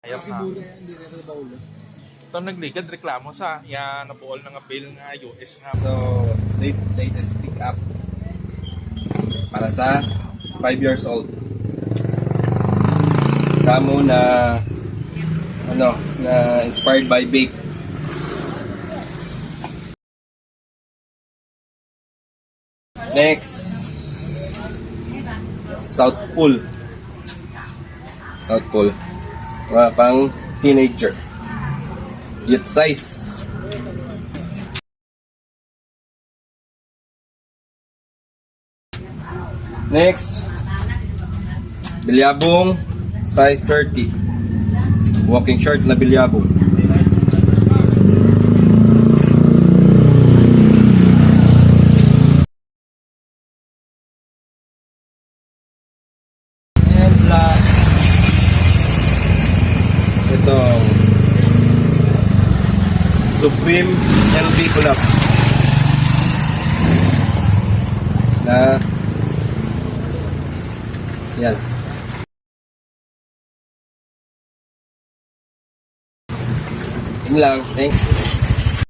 Kaya Kasi mura yan, hindi rin ba ulo? ito nagligad reklamo sa ya nabuol nga bill nga US nga. So, latest pick up para sa 5 years old. Damo na na inspired by Bape. Next, South Pole. South Pole. Mga pang teenager. Youth size. Next, bilyabong size 30. Walking short na bilyabong. And last, itong Supreme LB Collab na yan. Yun lang. Thanks.